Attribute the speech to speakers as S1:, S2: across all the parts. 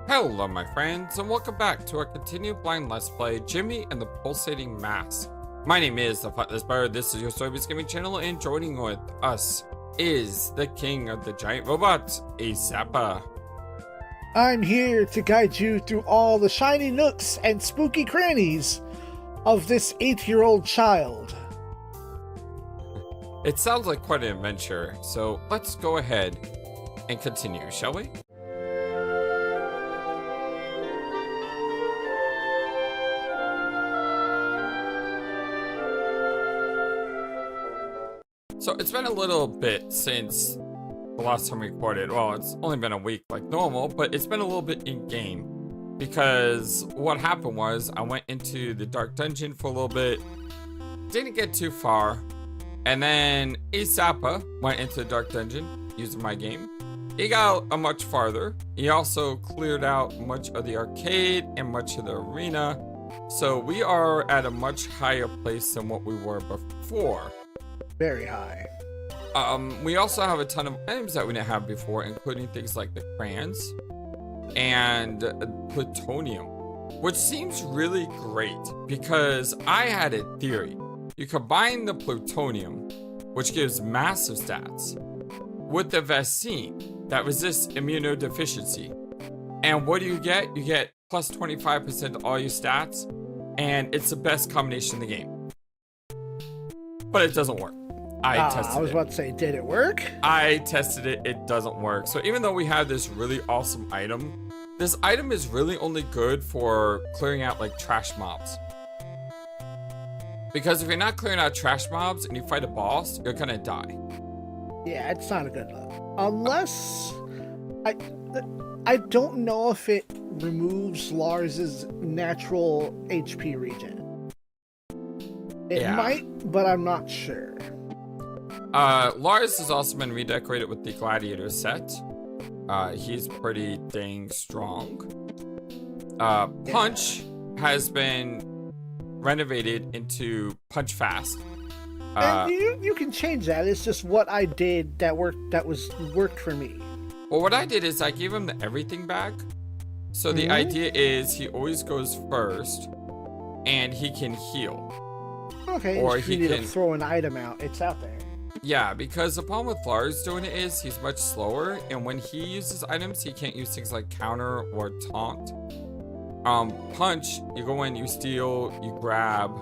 S1: Hello my friends, and welcome back to our continued blind let's play, Yume and the Pulsating Mass. My name is the FlightlessBird, this is your Soybeans Gaming channel, and joining with us is the king of the giant robots, Zappa.
S2: I'm here to guide you through all the shiny nooks and spooky crannies of this 8-year-old child.
S1: It sounds like quite an adventure, so let's go ahead and continue, shall we? So it's been a little bit since the last time we recorded. Well, it's only been a week like normal, but it's been a little bit in game because what happened was I went into the dark dungeon for a little bit, didn't get too far, and then Zappa went into the dark dungeon using my game. He got a much farther. He also cleared out much of the arcade and much of the arena. So we are at a much higher place than what we were before.
S2: Very high.
S1: We also have a ton of items that we didn't have before, including things like the crayons and plutonium, which seems really great because I had a theory. You combine the plutonium, which gives massive stats, with the vaccine that resists immunodeficiency. And what do? You get plus 25% to all your stats, and it's the best combination in the game. But it doesn't work. I tested it.
S2: I was about to say, did it work?
S1: I tested it, it doesn't work. So even though we have this really awesome item, this item is really only good for clearing out like trash mobs. Because if you're not clearing out trash mobs and you fight a boss, you're gonna die.
S2: Yeah, it's not a good look. Unless I don't know if it removes Lars's natural HP regen. It might, but I'm not sure.
S1: Lars has also been redecorated with the Gladiator set. He's pretty dang strong. Punch has been renovated into Punch Fast.
S2: And you can change that. It's just what I did that worked for me.
S1: Well, what I did is I gave him the everything back. So the idea is he always goes first, and he can heal.
S2: Okay, or he can throw an item out. It's out there.
S1: Yeah, because the problem with Lars doing it is he's much slower, and when he uses items, he can't use things like counter or taunt. Punch, you go in, you steal, you grab,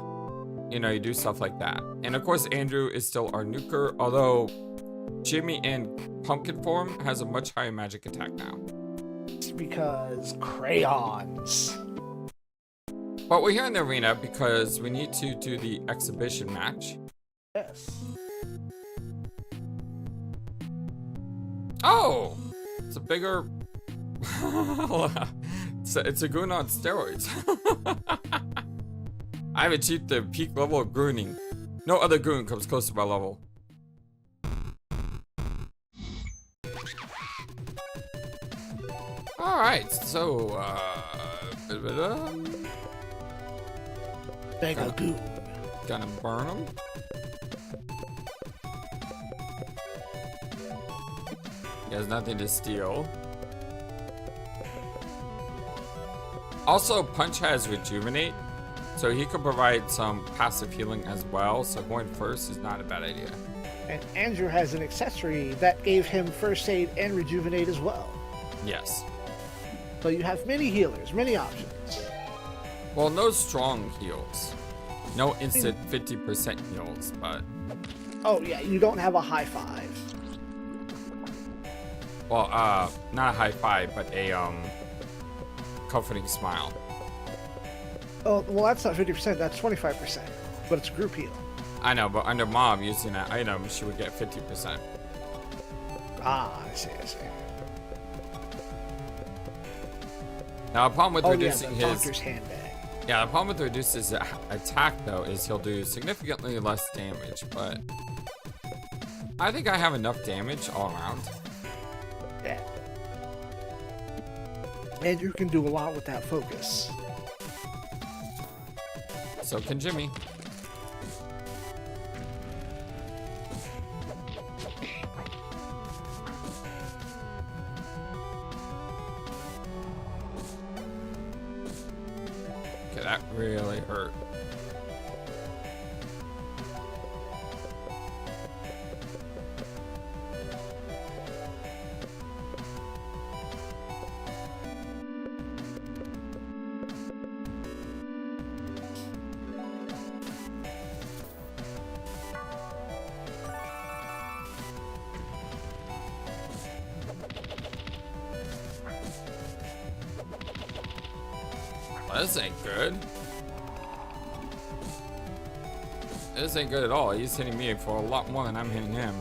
S1: you know, you do stuff like that. And of course, Andrew is still our nuker, although Jimmy in pumpkin form has a much higher magic attack now.
S2: It's because crayons.
S1: But we're here in the arena because we need to do the exhibition match.
S2: Yes.
S1: Oh! It's a bigger... it's a goon on steroids. I've achieved the peak level of gooning. No other goon comes close to my level. Alright, so,
S2: Mega goon.
S1: Gonna burn him. He has nothing to steal. Also, Punch has Rejuvenate, so he could provide some passive healing as well, so going first is not a bad idea.
S2: And Andrew has an accessory that gave him first aid and rejuvenate as well.
S1: Yes.
S2: So you have many healers, many options.
S1: Well, no strong heals. No instant 50% heals, but...
S2: Oh yeah, you don't have a high five.
S1: Well, not a high five, but a, comforting smile.
S2: Oh, well that's not 50%, that's 25. But it's a group heal.
S1: I know, but under Mob, using that item, she would get 50%.
S2: Ah, I see.
S1: Now, the problem with reducing
S2: the doctor's handbag.
S1: Yeah, the problem with reducing his attack, though, is he'll do significantly less damage, but... I think I have enough damage all around.
S2: Yeah. Andrew can do a lot with that focus.
S1: So can Jimmy. Okay, that really hurt. This ain't good. This ain't good at all. He's hitting me for a lot more than I'm hitting him.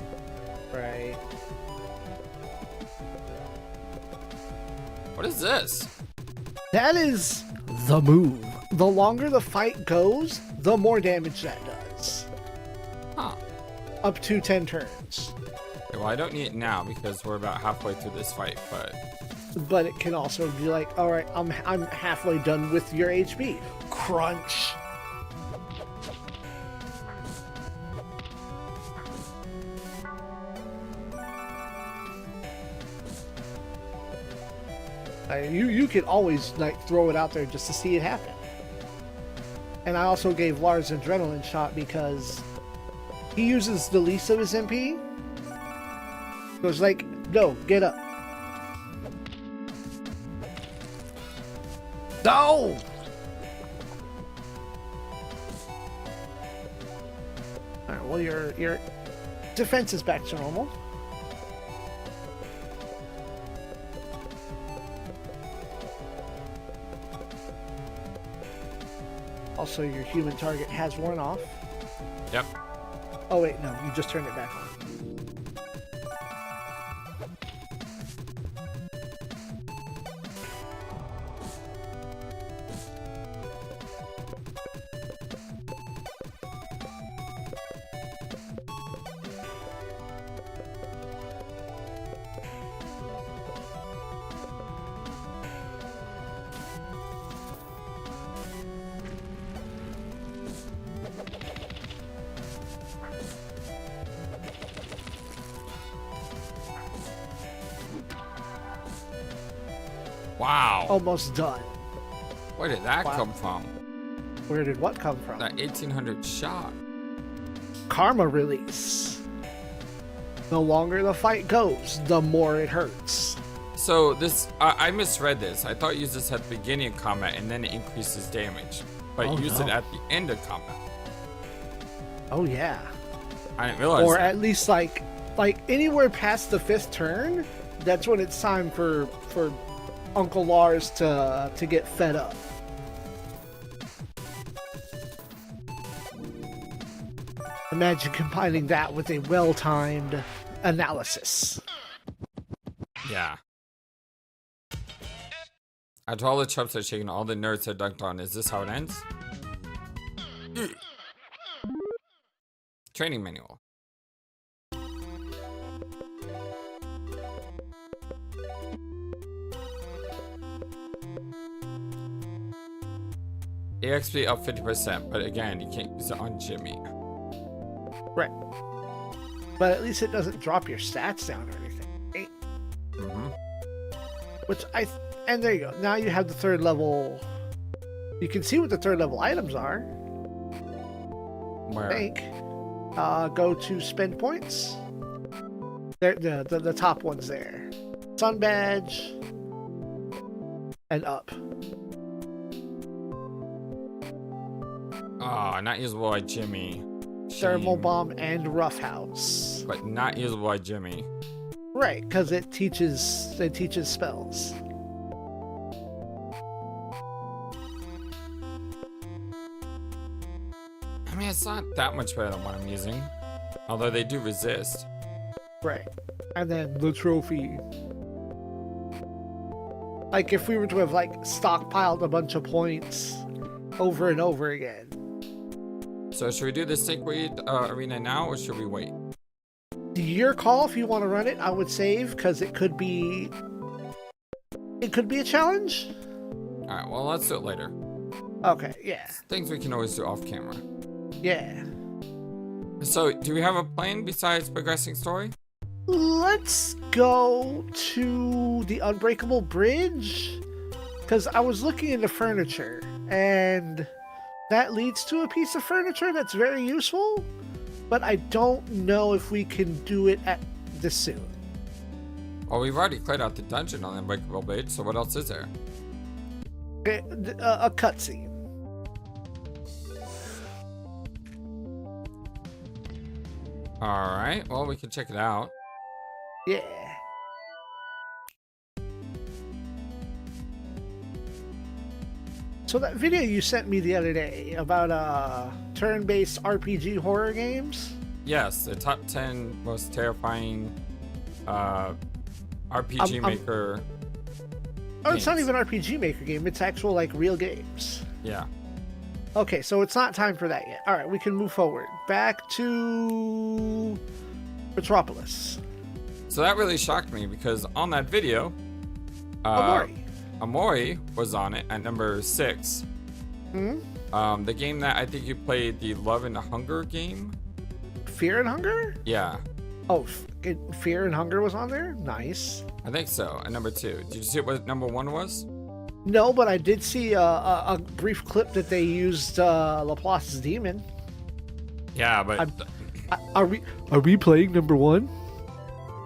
S2: Right.
S1: What is this?
S2: That is the move. The longer the fight goes, the more damage that does.
S1: Huh.
S2: Up to 10 turns.
S1: Okay, well, I don't need it now because we're about halfway through this fight,
S2: But it can also be like, all right, I'm halfway done with your HP. Crunch. You could always like throw it out there just to see it happen. And I also gave Lars an adrenaline shot because he uses the least of his MP. So it's like, no, get up. No! Alright, well your defense is back to normal. Also, your human target has worn off.
S1: Yep.
S2: Oh wait, no, you just turned it back on.
S1: Wow.
S2: Almost done.
S1: Where did that come from?
S2: Where did what come from?
S1: That 1800 shot.
S2: Karma release. The longer the fight goes, the more it hurts.
S1: So this, I misread this. I thought use this at the beginning of combat and then it increases damage. But use it at the end of combat.
S2: Oh yeah.
S1: I didn't realize
S2: Or
S1: that.
S2: at least like anywhere past the 5th turn, that's when it's time for Uncle Lars to get fed up. Imagine combining that with a well-timed analysis.
S1: Yeah. After all the chumps are shaken, all the nerds are dunked on. Is this how it ends? Training manual. EXP up 50%, but again, you can't use it on Jimmy.
S2: Right. But at least it doesn't drop your stats down or anything. Right?
S1: Mm-hmm.
S2: And there you go. Now you have the 3rd level. You can see what the 3rd level items are.
S1: Where?
S2: I think. Go to spend points. There, the top one's there. Sun badge. And up.
S1: Oh, not usable by Jimmy.
S2: Thermal
S1: Shame.
S2: bomb and roughhouse.
S1: But not usable by Jimmy.
S2: Right, because it teaches spells.
S1: I mean, it's not that much better than what I'm using. Although they do resist.
S2: Right. And then the trophy. Like if we were to have like stockpiled a bunch of points over and over again.
S1: So should we do the Stinkweed arena now, or should we wait?
S2: Your call if you want to run it. I would save because it could be a challenge.
S1: All right, well, let's do it later.
S2: Okay, yeah.
S1: Things we can always do off camera.
S2: Yeah.
S1: So, do we have a plan besides progressing story?
S2: Let's go to the Unbreakable Bridge because I was looking into furniture and that leads to a piece of furniture that's very useful, but I don't know if we can do it at this soon.
S1: Well, we've already cleared out the dungeon on the Unbreakable Blade, so what else is there?
S2: Okay, a cutscene.
S1: Alright, well, we can check it out.
S2: Yeah. So that video you sent me the other day about turn-based RPG horror games?
S1: Yes, the top 10 most terrifying RPG Maker
S2: Oh, it's not
S1: games.
S2: even RPG Maker game. It's actual, like, real games.
S1: Yeah.
S2: Okay, so it's not time for that yet. All right, we can move forward. Back to Metropolis.
S1: So that really shocked me because on that video, Amori was on it at number 6.
S2: Hmm?
S1: The game that I think you played, the Love and Hunger game.
S2: Fear and Hunger?
S1: Yeah,
S2: Oh, Fear and Hunger was on there? Nice.
S1: I think so. At number 2. Did you see what number 1 was?
S2: No, but I did see a brief clip that they used Laplace's Demon.
S1: Yeah, but
S2: Are we playing number 1?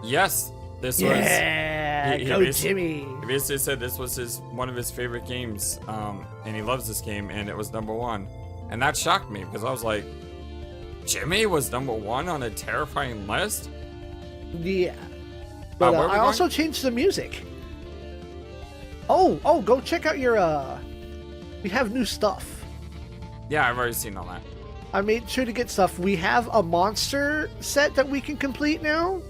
S1: yes, this was.
S2: Yeah,
S1: he
S2: go
S1: basically-
S2: Jimmy.
S1: He basically said this was one of his favorite games, and he loves this game, and it was number 1, and that shocked me because I was like, Jimmy was number 1 on a terrifying list.
S2: Yeah. But
S1: where are we
S2: I
S1: going?
S2: also changed the music. Oh, go check out your we have new stuff.
S1: Yeah, I've already seen all that.
S2: I made sure to get stuff. We have a monster set that we can complete now,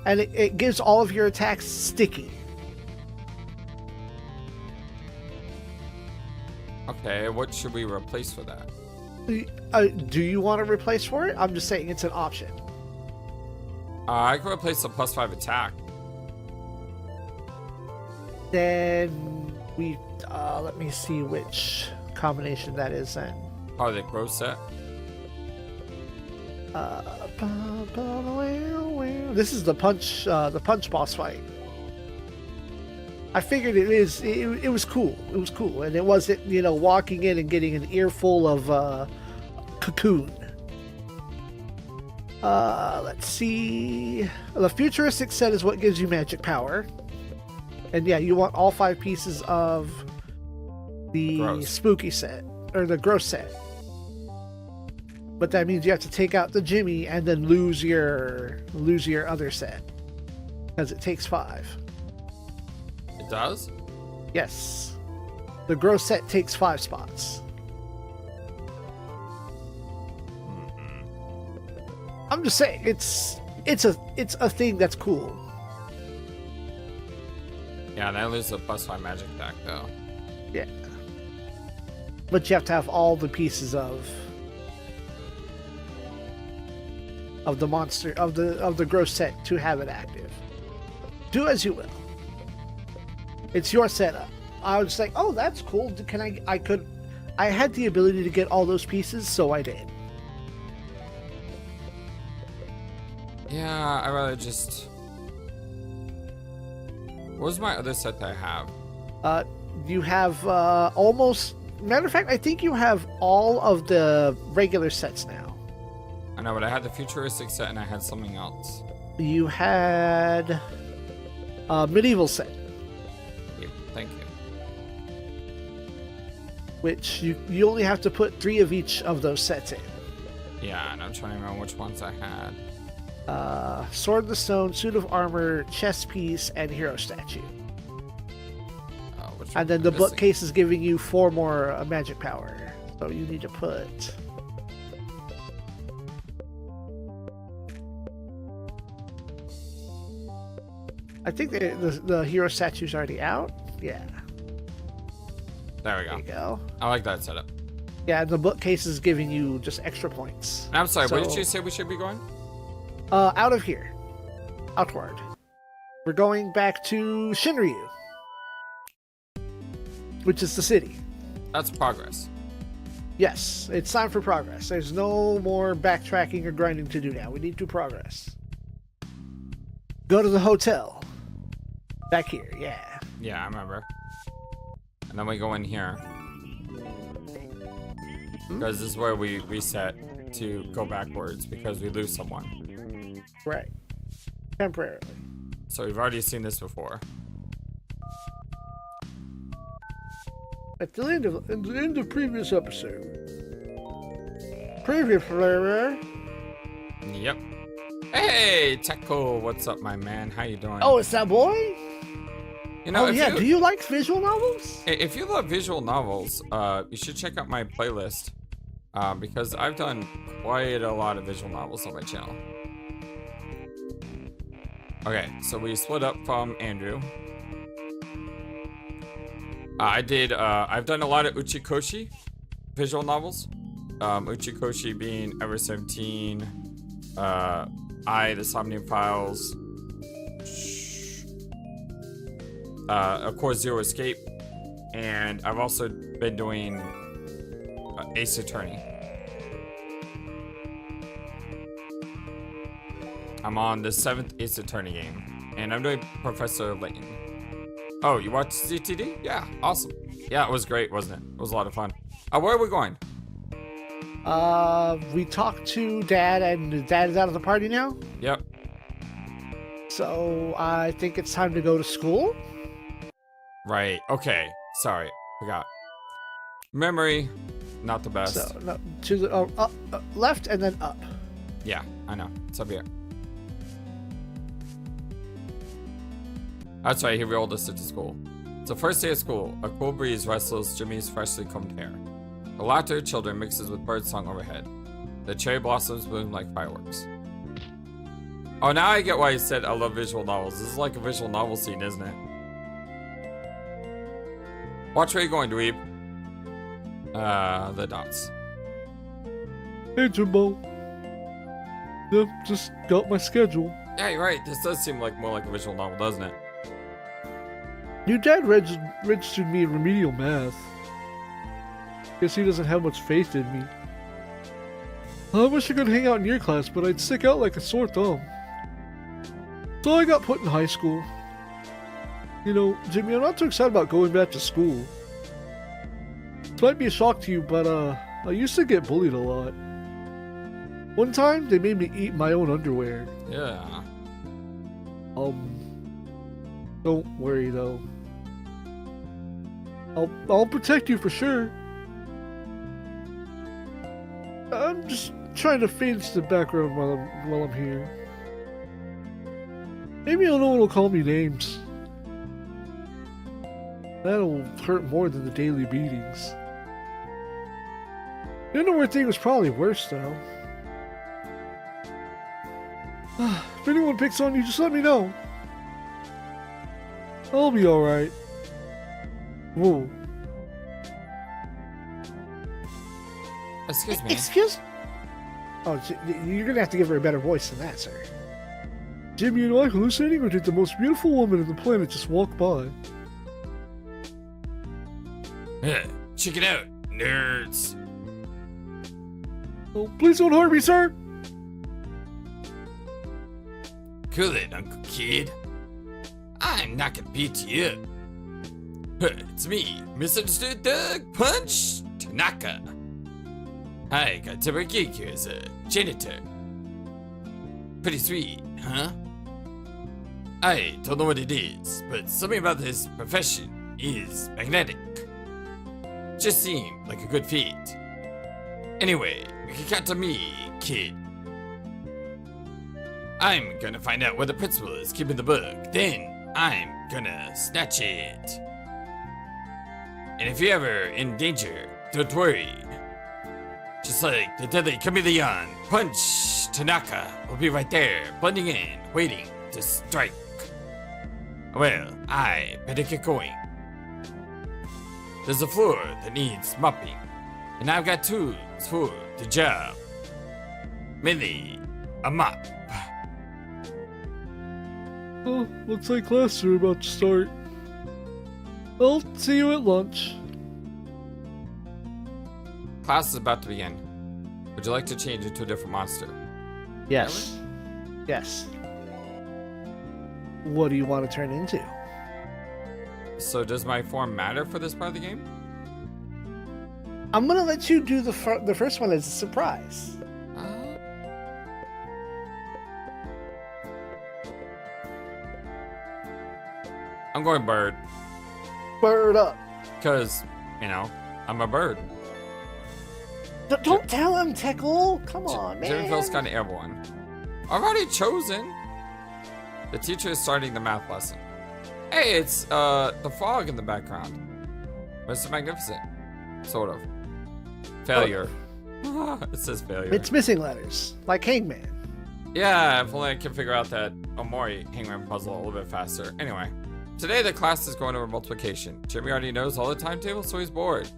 S2: and it gives all of your attacks sticky.
S1: Okay, what should we replace for that?
S2: Do you want to replace for it? I'm just saying it's an option.
S1: I could replace the +5 attack.
S2: Then we let me see which combination that is then.
S1: Oh, the gross set.
S2: This is the punch boss fight. I figured it was cool. It was cool, and it wasn't walking in and getting an earful of cocoon. Let's see. The futuristic set is what gives you magic power, and yeah, you want all 5 pieces of the
S1: Gross.
S2: spooky set or the gross set. But that means you have to take out the Jimmy and then lose your other set because it takes 5.
S1: It does?
S2: Yes, the gross set takes 5 spots. I'm just saying it's a thing that's cool.
S1: Yeah, that loses the +5 magic back though.
S2: Yeah, but you have to have all the pieces of the monster of the gross set to have it active. Do as you will. It's your setup. I was like, oh, that's cool. I had the ability to get all those pieces, so I did.
S1: Yeah, I rather just. What was my other set that I have?
S2: You have almost. Matter of fact, I think you have all of the regular sets now.
S1: I know, but I had the futuristic set and I had something else.
S2: You had a medieval set,
S1: Yeah, thank you.
S2: which you only have to put 3 of each of those sets in.
S1: Yeah, and I'm trying to remember which ones I had.
S2: Sword of the Stone, Suit of Armor, Chess Piece, and Hero Statue.
S1: Which
S2: And then
S1: one
S2: the
S1: am I missing?
S2: bookcase is giving you 4 more magic power. So you need to put. I think the hero statue's already out. Yeah,
S1: There we
S2: there you
S1: go.
S2: go.
S1: I like that setup.
S2: Yeah, and the bookcase is giving you just extra points.
S1: And I'm sorry, where did
S2: So-
S1: you say we should be going?
S2: Out of here. Outward. We're going back to Shinryu, which is the city.
S1: That's progress.
S2: Yes, it's time for progress. There's no more backtracking or grinding to do now. We need to progress. Go to the hotel. Back here, yeah.
S1: Yeah, I remember. And then we go in here. Because this is where we reset to go backwards because we lose someone.
S2: Right. Temporarily.
S1: So we've already seen this before.
S2: At the end of previous episode. Previous player.
S1: Yep. Hey, Tekko, what's up, my man? How you doing?
S2: Oh, it's that boy?
S1: You know,
S2: oh yeah, do you like visual novels?
S1: If you love visual novels, you should check out my playlist. Because I've done quite a lot of visual novels on my channel. Okay, so we split up from Andrew. I've done a lot of Uchikoshi visual novels. Uchikoshi being Ever 17, the Somnium Files, of course Zero Escape, and I've also been doing Ace Attorney. I'm on the 7th Ace Attorney game, and I'm doing Professor Layton. Oh, you watched CTD? Yeah, awesome. Yeah, it was great, wasn't it? It was a lot of fun. Where are we going?
S2: We talked to Dad, and Dad is out of the party now.
S1: Yep.
S2: So I think it's time to go to school.
S1: Right. Okay. Sorry, forgot. Memory, not the best.
S2: So no, to the up, left and then up.
S1: Yeah, I know. It's up here. That's right, he rolled us into school. It's the first day of school. A cool breeze rustles Jimmy's freshly combed hair. The laughter of children mixes with birdsong overhead. The cherry blossoms bloom like fireworks. Oh, now I get why he said I love visual novels. This is like a visual novel scene, isn't it? Watch where you're going, dweeb. The dots.
S2: Hey, Jimbo. Yep, just got my schedule.
S1: Yeah, you're right. This does seem like more like a visual novel, doesn't it?
S2: Your dad registered me in remedial math. Guess he doesn't have much faith in me. I wish I could hang out in your class, but I'd stick out like a sore thumb. So I got put in high school. You know, Jimmy, I'm not too excited about going back to school. This might be a shock to you, but I used to get bullied a lot. One time, they made me eat my own underwear.
S1: Yeah.
S2: Don't worry though. I'll protect you for sure. I'm just trying to fade into the background while I'm here. Maybe no one will call me names. That'll hurt more than the daily beatings. The underwear thing was probably worse though. If anyone picks on you, just let me know. I'll be alright. Whoa.
S1: Excuse me.
S2: Excuse? Oh, you're gonna have to give her a better voice than that, sir. Jimmy, am I hallucinating, or did the most beautiful woman on the planet just walk by?
S1: Check it out, nerds.
S2: Oh, please don't harm me, sir!
S1: Cool it, Uncle Kid. I'm not gonna beat you up. It's me, Misunderstood Doug Punch Tanaka. I got to work here as a janitor. Pretty sweet, huh? I don't know what it is, but something about this profession is magnetic. Just seemed like a good fit. Anyway, you can count on me, kid. I'm gonna find out where the principal is keeping the book. Then I'm gonna snatch it. And if you're ever in danger, don't worry. Just like the deadly chameleon, Punch Tanaka will be right there, blending in, waiting to strike. Well, I better get going. There's a floor that needs mopping, and I've got tools for the job. Mainly, a mop.
S2: Oh, looks like classes are about to start. I'll see you at lunch.
S1: Class is about to begin. Would you like to change into a different monster?
S2: Yes. Yes. What do you want to turn into?
S1: So does my form matter for this part of the game?
S2: I'm gonna let you do the first one as a surprise.
S1: I'm going bird.
S2: Bird up.
S1: Because, you know, I'm a bird.
S2: Don't tell him, Tickle. Come on, man.
S1: Jimmy feels kind of airborne. I've already chosen. The teacher is starting the math lesson. Hey, it's the fog in the background. Mr. Magnificent. Sort of. Failure. Oh. It says failure.
S2: It's missing letters, like Hangman.
S1: Yeah, if only I can figure out that Omori Hangman puzzle a little bit faster. Anyway, today the class is going over multiplication. Jimmy already knows all the timetables, so he's bored.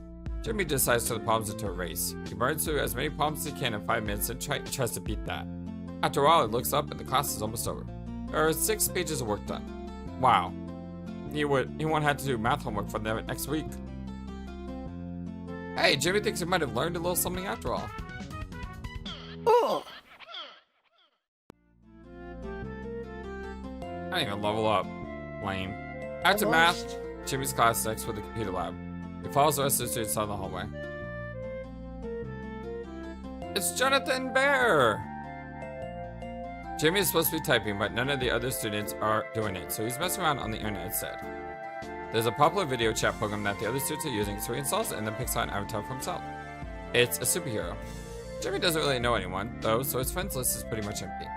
S1: Jimmy decides to turn the problems into a race. He burns through as many problems as he can in 5 minutes and tries to beat that. After a while, he looks up and the class is almost over. There are 6 pages of work done. Wow. He won't have to do math homework for them next week. Hey, Jimmy thinks he might have learned a little something after all.
S2: Oh.
S1: I didn't even level up. Lame. After math, Jimmy's class next with the computer lab. He follows the rest of the students down the hallway. It's Jonathan Bear! Jimmy is supposed to be typing, but none of the other students are doing it, so he's messing around on the internet instead. There's a popular video chat program that the other students are using, so he installs it and then picks out an avatar for himself. It's a superhero. Jimmy doesn't really know anyone, though, so his friends list is pretty much empty.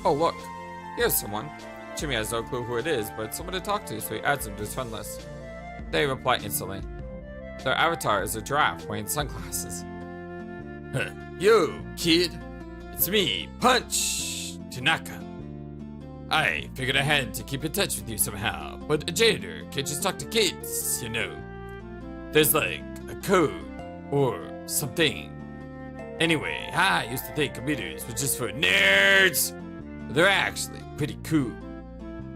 S1: Oh, look. Here's someone. Jimmy has no clue who it is, but it's someone to talk to, so he adds them to his friend list. They reply instantly. Their avatar is a giraffe wearing sunglasses. Yo, kid. It's me, Punch Tanaka. I figured I had to keep in touch with you somehow, but a janitor can't just talk to kids, you know. There's like a code or something. Anyway, I used to think computers were just for nerds, but they're actually pretty cool.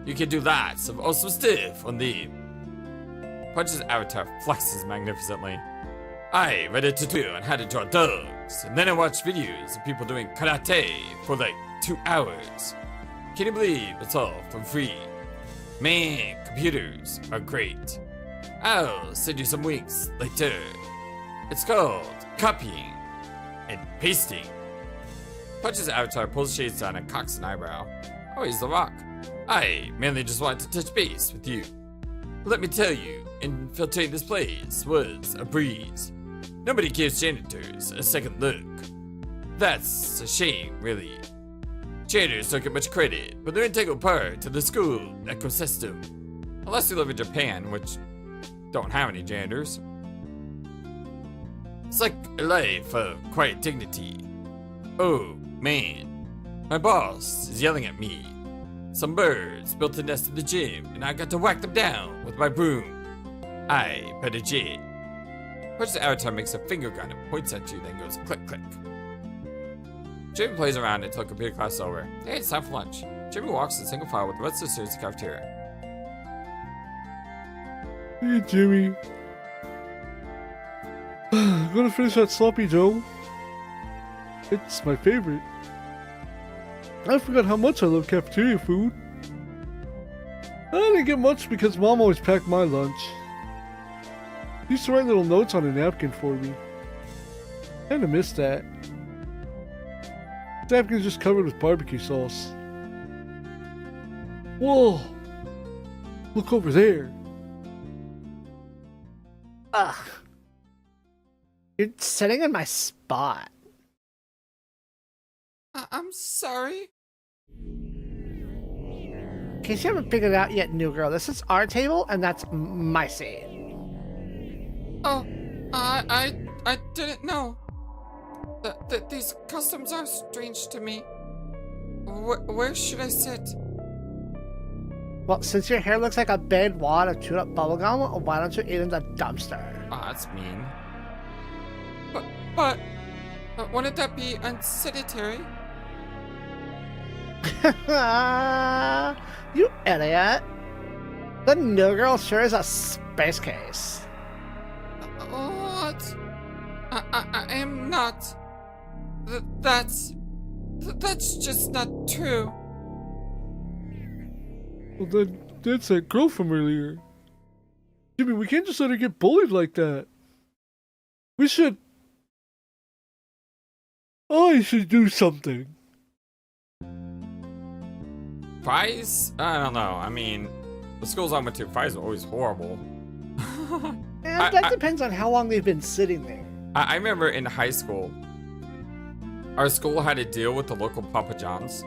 S1: You can do lots of awesome stuff on them. Punch's avatar flexes magnificently. I read a tutorial on how to draw dogs, and then I watched videos of people doing karate for like 2 hours. Can you believe it's all for free? Man, computers are great. I'll send you some links later. It's called copying and pasting. Punch's avatar pulls shades down and cocks an eyebrow. Oh, he's The Rock. I mainly just wanted to touch base with you. Let me tell you, infiltrating this place was a breeze. Nobody gives janitors a second look. That's a shame, really. Janitors don't get much credit, but they're an integral part to the school ecosystem. Unless you live in Japan, which don't have any janitors. It's like a life of quiet dignity. Oh, man. My boss is yelling at me. Some birds built a nest in the gym, and I got to whack them down with my broom. I bet a jet. Punch's avatar makes a finger gun and points at you, then goes click click. Jimmy plays around until computer class is over. Hey, it's time for lunch. Jimmy walks in single file with the rest of the students in the cafeteria.
S2: Hey, Jimmy. I'm gonna finish that sloppy Joe. It's my favorite. I forgot how much I love cafeteria food. I didn't get much because Mom always packed my lunch. She used to write little notes on a napkin for me. Kinda miss that. The napkin's just covered with barbecue sauce. Whoa! Look over there. Ugh. You're sitting in my spot.
S1: I'm sorry.
S2: In case you haven't figured it out yet, new girl, this is our table and that's my seat.
S1: Oh, I didn't know. These customs are strange to me. Where should I sit?
S2: Well, since your hair looks like a big wad of chewed up bubblegum, why don't you eat in the dumpster?
S1: Oh, that's mean. But wouldn't that be unsanitary?
S2: You idiot. The new girl sure is a space case.
S1: What? I am not. That's just not true.
S2: Well, then that's that girl from earlier. Jimmy, we can't just let her get bullied like that. We should. I should do something.
S1: Fries? I don't know. I mean, the schools I went to, fries are always horrible.
S2: And that depends on how long they've been sitting there.
S1: I remember in high school, our school had a deal with the local Papa John's.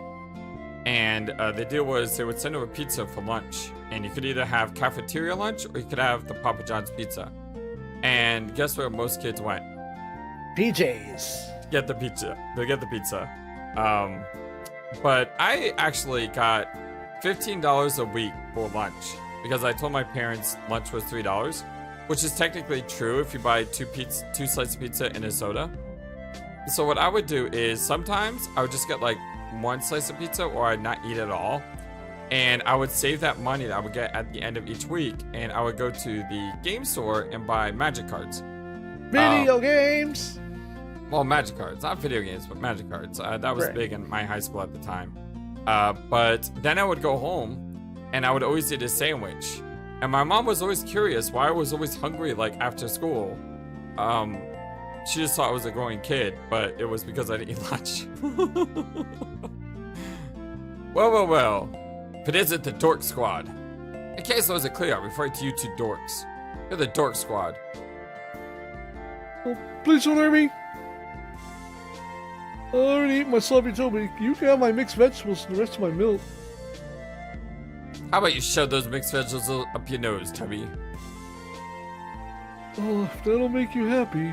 S1: And the deal was they would send over pizza for lunch. And you could either have cafeteria lunch or you could have the Papa John's pizza. And guess where most kids went?
S2: PJs.
S1: Get the pizza. They get the pizza. But I actually got $15 a week for lunch because I told my parents lunch was $3, which is technically true if you buy two slices of pizza and a soda. So what I would do is sometimes I would just get like one slice of pizza or I'd not eat at all. And I would save that money that I would get at the end of each week and I would go to the game store and buy magic cards.
S2: Video games!
S1: Well, magic cards, not video games, but magic cards. That was big in my high school at the time. But then I would go home and I would always eat a sandwich. And my mom was always curious why I was always hungry like after school. She just thought I was a growing kid, but it was because I didn't eat lunch. Well. If it isn't the Dork Squad. In case I wasn't clear, I'm referring to you two dorks. You're the Dork Squad.
S2: Oh, please don't hurt me. I already ate my sloppy toby. You can have my mixed vegetables and the rest of my milk.
S1: How about you shove those mixed vegetables up your nose, Tubby?
S2: Oh, if that'll make you happy.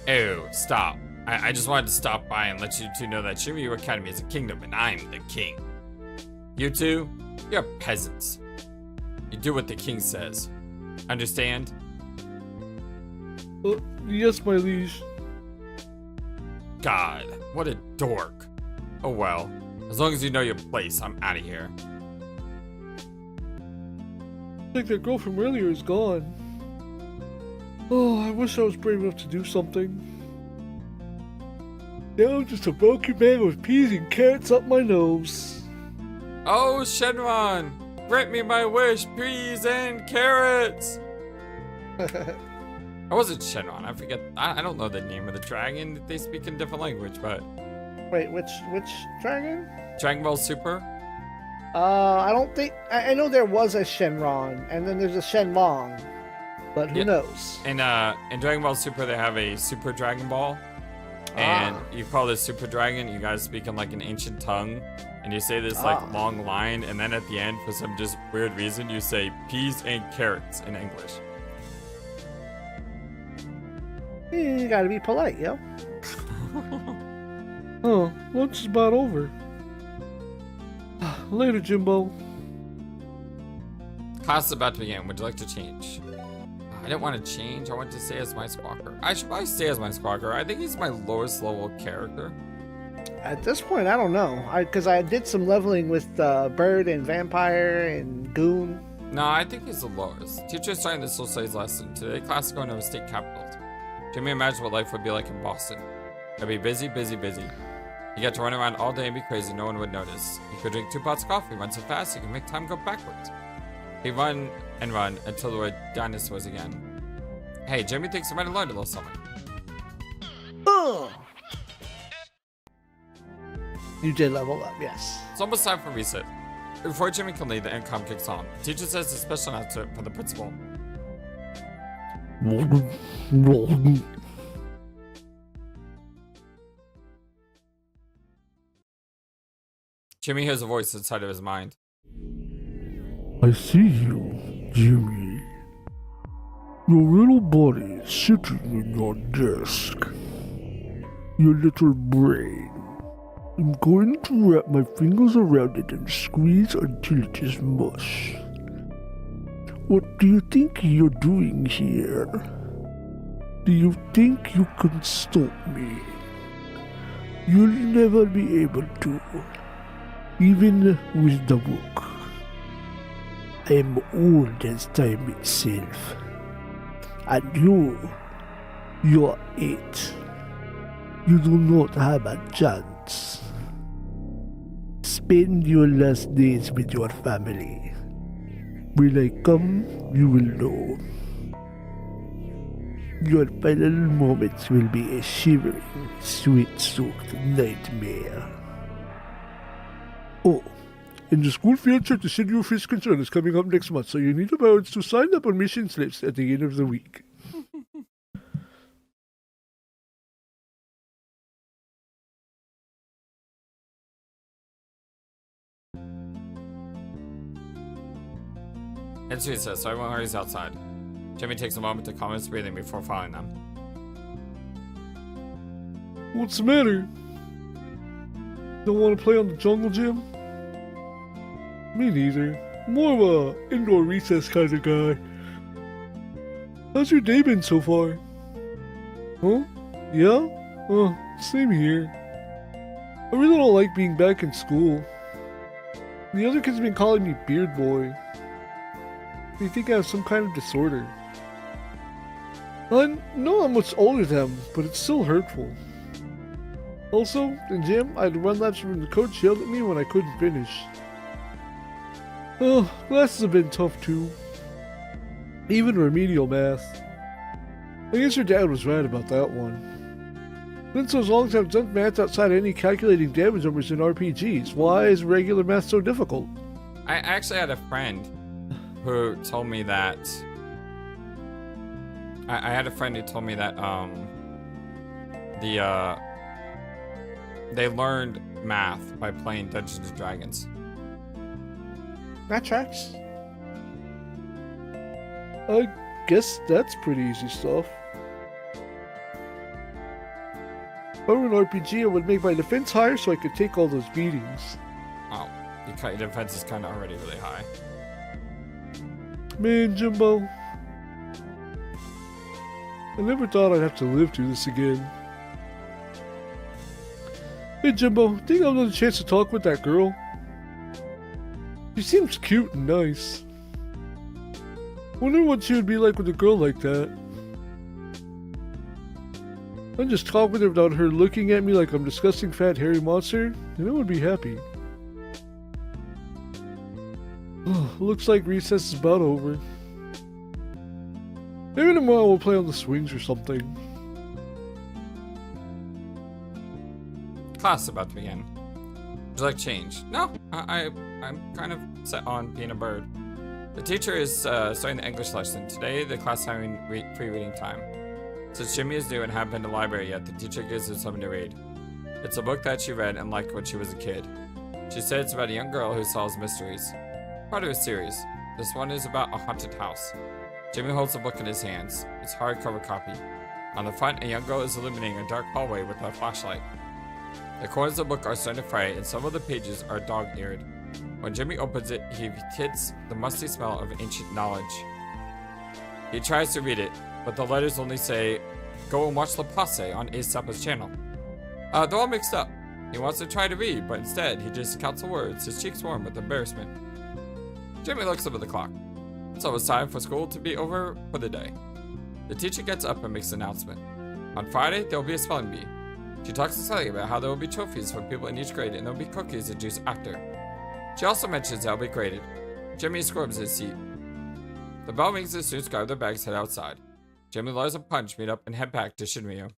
S1: Oh, stop. I just wanted to stop by and let you two know that Yume Academy is a kingdom and I'm the king. You two, you're peasants. You do what the king says. Understand?
S2: Yes, my liege.
S1: God, what a dork. Oh well, as long as you know your place, I'm out of here.
S2: I think that girl from earlier is gone. Oh, I wish I was brave enough to do something. Now I'm just a broken man with peas and carrots up my nose.
S1: Oh, Shenron, grant me my wish, peas and carrots. I wasn't Shenron, I forget. I don't know the name of the dragon. They speak in different language, but...
S2: Wait, which dragon?
S1: Dragon Ball Super?
S2: I don't think... I know there was a Shenron, and then there's a Shenlong. But who knows?
S1: In Dragon Ball Super, they have a Super Dragon Ball. And you call this Super Dragon, you guys speak in like an ancient tongue. And you say this like long line, and then at the end, for some just weird reason, you say peas and carrots in English.
S2: You gotta be polite, yo. Oh, lunch is about over. Later, Jimbo.
S1: Class is about to begin. Would you like to change? I didn't want to change. I wanted to stay as my squawker. I should probably stay as my squawker. I think he's my lowest level character.
S2: At this point, I don't know. Because I did some leveling with Bird and Vampire and Goon.
S1: No, I think he's the lowest. Teacher is starting the social studies lesson. Today, class is going to state capitals. Can you imagine what life would be like in Boston? It'd be busy, busy, busy. You get to run around all day and be crazy. No one would notice. You could drink 2 pots of coffee, run so fast, you can make time go backwards. You run and run until there were dinosaurs again. Hey, Jimmy thinks I might have learned a little something.
S2: You did level up, yes.
S1: It's almost time for reset. Before Jimmy can leave, the income kicks on. Teacher says a special announcement for the principal. Jimmy hears a voice inside of his mind.
S3: I see you, Jimmy. Your little body is sitting in your desk. Your little brain. I'm going to wrap my fingers around it and squeeze until it is mush. What do you think you're doing here? Do you think you can stop me? You'll never be able to, even with the book. I am old as time itself. And you're 8. You do not have a chance. Spend your last days with your family. When I come, you will know. Your final moments will be a shivering, sweat-soaked nightmare. Oh, and the school field trip to Senior Fish Concern is coming up next month, so you need the parents to sign up on mission slips at the end of the week.
S1: It's recess, so everyone hurries outside. Jimmy takes a moment to calm his breathing before following them.
S3: What's the matter? Don't want to play on the jungle gym? Me neither. More of a indoor recess kind of guy. How's your day been so far? Huh? Yeah? Oh, same here. I really don't like being back in school. The other kids have been calling me Beard Boy. They think I have some kind of disorder. I know I'm much older than them, but it's still hurtful. Also, in gym, I had to run laps when the coach yelled at me when I couldn't finish. Oh, classes have been tough too. Even remedial math. I guess your dad was right about that one. Been so long since I've done math outside any calculating damage numbers in RPGs. Why is regular math so difficult?
S1: I actually had a friend who told me that I had a friend who told me that they learned math by playing Dungeons and Dragons.
S2: That tracks.
S3: I guess that's pretty easy stuff. If I were an RPG, I would make my defense higher so I could take all those beatings.
S1: Oh, your defense is kind of already really high.
S3: Man, Jimbo. I never thought I'd have to live through this again. Hey Jimbo, think I'll get a chance to talk with that girl? She seems cute and nice. Wonder what she would be like with a girl like that. I'd just talk with her without her looking at me like I'm a disgusting fat hairy monster, and I would be happy. Looks like recess is about over. Maybe tomorrow we'll play on the swings or something.
S1: Class is about to begin. Would you like change? No, I'm kind of set on being a bird. The teacher is starting the English lesson. Today, the class is having free reading time. Since Jimmy is new and haven't been to the library yet, the teacher gives him something to read. It's a book that she read and liked when she was a kid. She said it's about a young girl who solves mysteries. Part of a series. This one is about a haunted house. Jimmy holds the book in his hands. It's a hardcover copy. On the front, a young girl is illuminating a dark hallway with a flashlight. The corners of the book are starting to fray, and some of the pages are dog-eared. When Jimmy opens it, he hits the musty smell of ancient knowledge. He tries to read it, but the letters only say, "Go and watch La Passe on Zappa's channel." They're all mixed up. He wants to try to read, but instead, he just counts the words, his cheeks warm with embarrassment. Jimmy looks up at the clock. It's almost time for school to be over for the day. The teacher gets up and makes an announcement. On Friday, there will be a spelling bee. She talks to Sally about how there will be trophies for people in each grade and there will be cookies and juice after. She also mentions they'll be graded. Jimmy squirms in his seat. The bell rings and the students grab their bags and head outside. Jimmy lures a punch, meet up, and head back to Shinryu.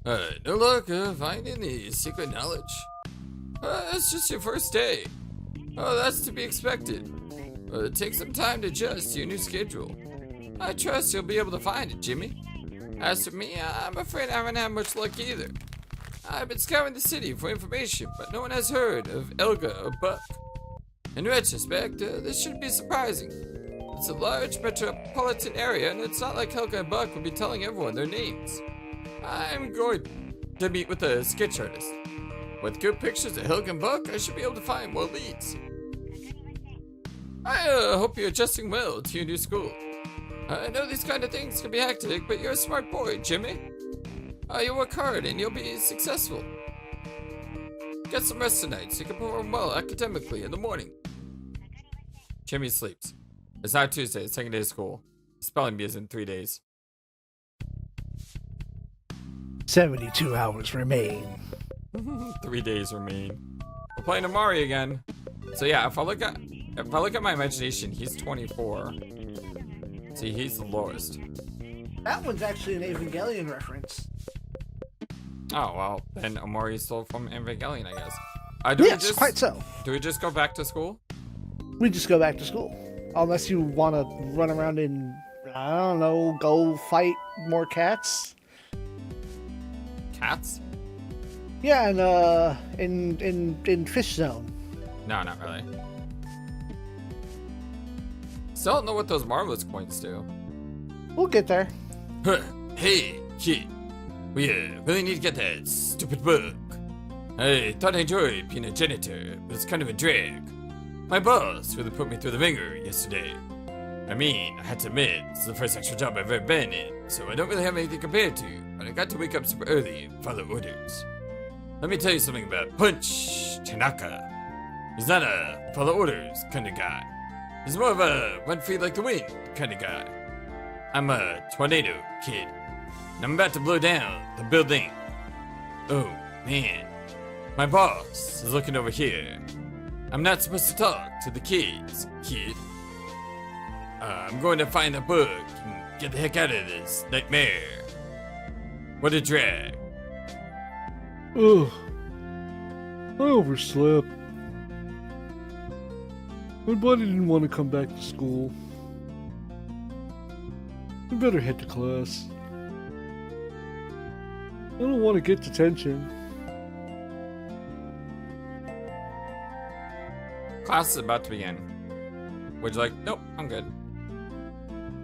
S1: No luck finding the secret knowledge. It's just your first day. Oh, that's to be expected. Take some time to adjust to your new schedule. I trust you'll be able to find it, Jimmy. As for me, I'm afraid I haven't had much luck either. I've been scouring the city for information, but no one has heard of Elga or Buck. In retrospect, this shouldn't be surprising. It's a large metropolitan area, and it's not like Helga and Buck will be telling everyone their names. I'm going to meet with a sketch artist. With good pictures of Helga and Buck, I should be able to find more leads. I hope you're adjusting well to your new school. I know these kind of things can be hectic, but you're a smart boy, Jimmy. You work hard and you'll be successful. Get some rest tonight so you can perform well academically in the morning. Jimmy sleeps. It's not Tuesday, it's second day of school. Spelling bee is in 3 days.
S2: 72 hours remain.
S1: 3 days remain. We're playing Amari again. So yeah, if I look at my imagination, he's 24. See, he's the lowest.
S2: That one's actually an Evangelion reference.
S1: Oh, well, then Omori stole from Evangelion, I guess.
S2: Yes, quite so.
S1: Do we just go back to school?
S2: We just go back to school. Unless you want to run around and, I don't know, go fight more cats.
S1: Cats?
S2: Yeah, and in Fish Zone.
S1: No, not really. Still don't know what those Marvelous coins do.
S2: We'll get there.
S1: Huh. Hey, kid. We really need to get that stupid book. I thought I enjoyed being a janitor, but it's kind of a drag. My boss really put me through the ringer yesterday. I mean, I had to admit, it's the first extra job I've ever been in, so I don't really have anything compared to, but I got to wake up super early and follow orders. Let me tell you something about Punch Tanaka. He's not a follow orders kind of guy. He's more of a run free like the wind kind of guy. I'm a tornado kid, and I'm about to blow down the building. Oh, man. My boss is looking over here. I'm not supposed to talk to the kids, kid. I'm going to find a book and get the heck out of this nightmare. What a drag.
S3: Ugh. I overslept. My body didn't want to come back to school. I better head to class. I don't want to get detention.
S1: Class is about to begin. Would you like? Nope, I'm good.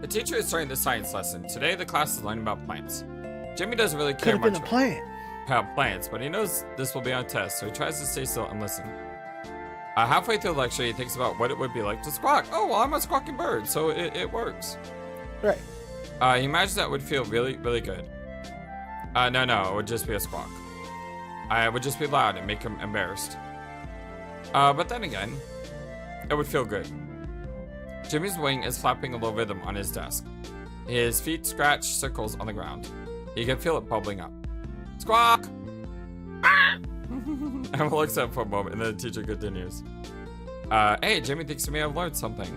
S1: The teacher is starting the science lesson. Today, the class is learning about plants. Jimmy doesn't really
S2: Could
S1: care
S2: have been
S1: much
S2: a plant.
S1: about plants, but he knows this will be on test, so he tries to stay still and listen. Halfway through the lecture, he thinks about what it would be like to squawk. Oh, well, I'm a squawking bird, so it works.
S2: Right.
S1: He imagines that would feel really, really good. No, it would just be a squawk. It would just be loud and make him embarrassed. But then again, it would feel good. Jimmy's wing is flapping a low rhythm on his desk. His feet scratch circles on the ground. He can feel it bubbling up. Squawk! Emma looks up for a moment and then the teacher continues. Hey, Jimmy thinks he may have learned something.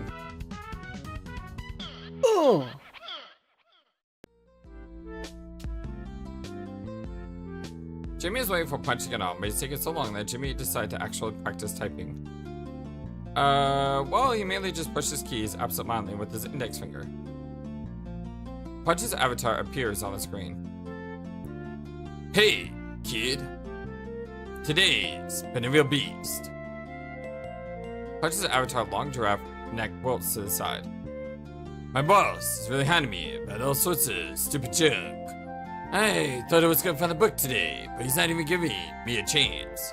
S2: Oh.
S1: Jimmy is waiting for Punch to get on, but he's taking so long that Jimmy decided to actually practice typing. Well, he mainly just pushes keys absentmindedly with his index finger. Punch's avatar appears on the screen. Hey, kid. Today's been a real beast. Punch's avatar long giraffe neck wilts to the side. My boss is really hounding me about all sorts of stupid junk. I thought I was gonna find a book today, but he's not even giving me a chance.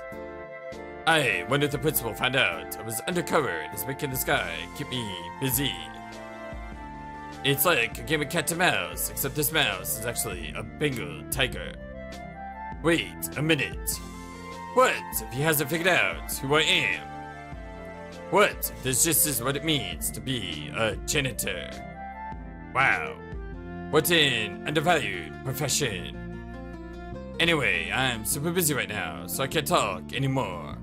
S1: I wonder if the principal found out I was undercover and is making this guy keep me busy. It's like a game of cat and mouse, except this mouse is actually a Bengal tiger. Wait a minute. What if he hasn't figured out who I am? What if this just is what it means to be a janitor? Wow. What an undervalued profession. Anyway, I'm super busy right now, so I can't talk anymore.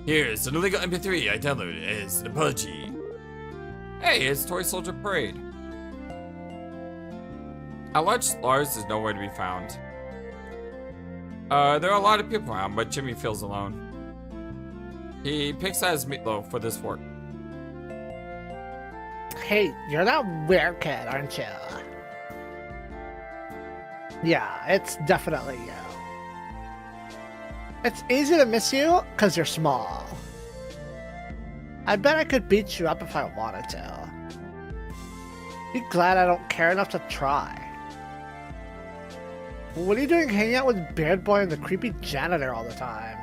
S1: Here's an illegal MP3 I downloaded as an apology. Hey, it's Toy Soldier Parade. At lunch, Lars is nowhere to be found. There are a lot of people around, but Jimmy feels alone. He picks at his meatloaf with his fork.
S2: Hey, you're that weird kid, aren't you? Yeah, it's definitely you. It's easy to miss you because you're small. I bet I could beat you up if I wanted to. Be glad I don't care enough to try. What are you doing hanging out with Beard Boy and the creepy janitor all the time?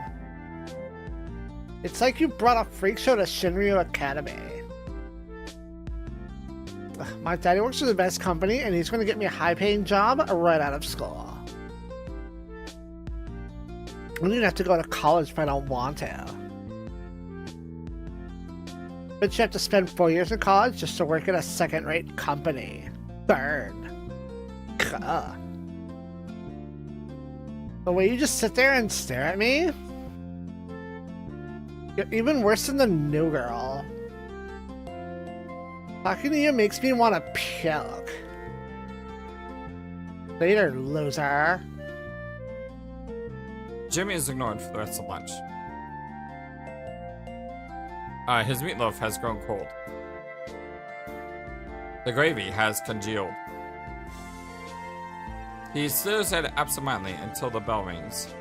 S2: It's like you brought a freak show to Shinryu Academy. My daddy works for the best company and he's going to get me a high-paying job right out of school. I don't even have to go to college if I don't want to. But you have to spend 4 years in college just to work at a second-rate company. Burn. Gah. The way you just sit there and stare at me? You're even worse than the new girl. Talking to you makes me want to puke. Later, loser.
S1: Jimmy is ignored for the rest of lunch. His meatloaf has grown cold. The gravy has congealed. He stares at it absentmindedly until the bell rings.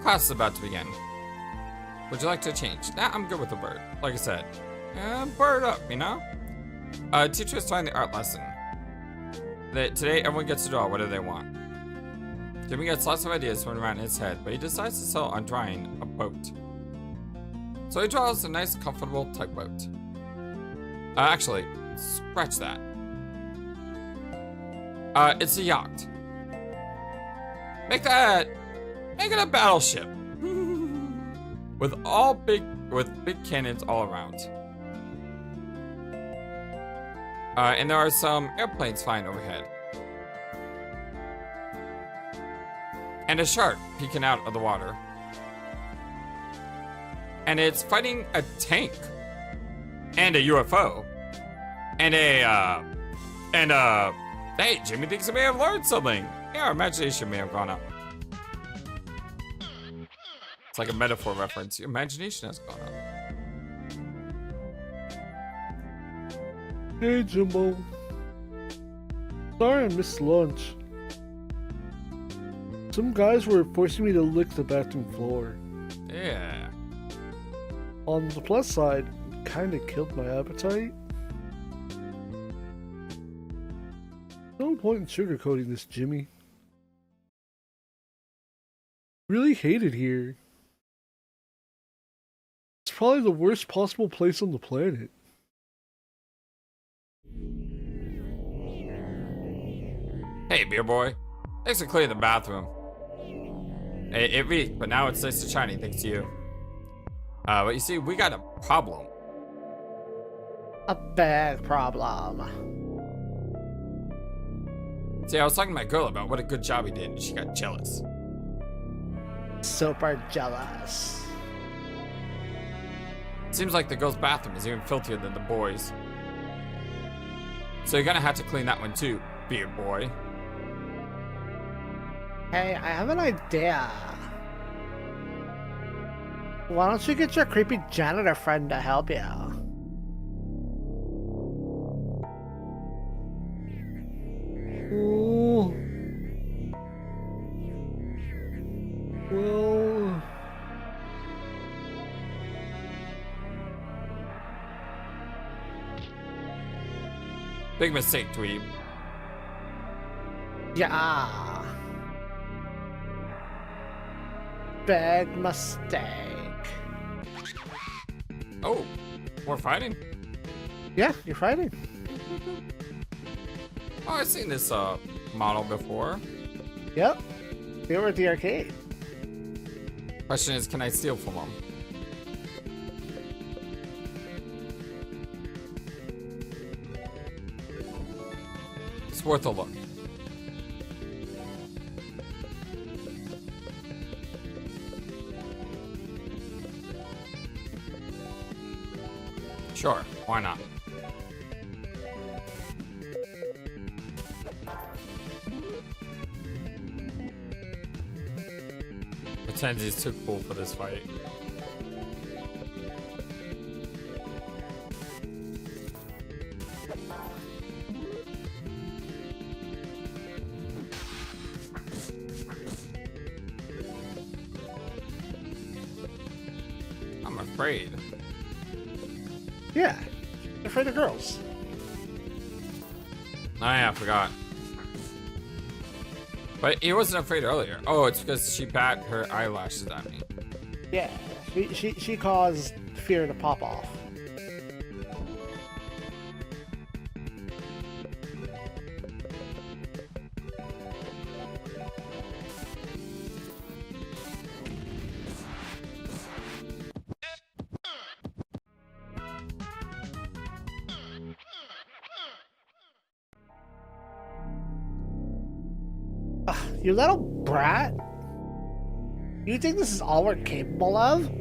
S1: Class is about to begin. Would you like to change? Nah, I'm good with the bird. Like I said, bird up, you know? Teacher is trying the art lesson. Today, everyone gets to draw whatever they want. Jimmy gets lots of ideas running around in his head, but he decides to settle on drawing a boat. So he draws a nice, comfortable tugboat. Actually, scratch that. It's a yacht. Make it a battleship. with big cannons all around. And there are some airplanes flying overhead. And a shark peeking out of the water. And it's fighting a tank. And a UFO. And hey, Jimmy thinks he may have learned something. Yeah, our imagination may have gone up. It's like a metaphor reference. Your imagination has gone up.
S3: Hey, Jimbo. Sorry I missed lunch. Some guys were forcing me to lick the bathroom floor.
S1: Yeah.
S3: On the plus side, it kinda killed my appetite. No point in sugarcoating this, Jimmy. Really hate it here. It's probably the worst possible place on the planet.
S1: Hey, beer boy. Thanks for cleaning the bathroom. It reeked, but now it's nice and shiny thanks to you. But you see, we got a problem.
S2: A big problem.
S1: See, I was talking to my girl about what a good job he did, and she got jealous.
S2: Super jealous.
S1: Seems like the girl's bathroom is even filthier than the boys'. So you're gonna have to clean that one too, beer boy.
S2: Hey, I have an idea. Why don't you get your creepy janitor friend to help you?
S3: Oh. Well.
S1: Big mistake, dweeb.
S2: Yeah. Big mistake.
S1: Oh, we're fighting?
S2: Yeah, you're fighting.
S1: Oh, I've seen this model before.
S2: Yep. We were at the arcade.
S1: Question is, can I steal from them? It's worth a look. Sure, why not? Pretend he's too cool for this fight. I'm afraid.
S2: Yeah. You're afraid of girls.
S1: Oh yeah, I forgot. But he wasn't afraid earlier. Oh, it's because she bat her eyelashes at me.
S2: Yeah. She caused fear to pop off. You little brat. You think this is all we're capable of?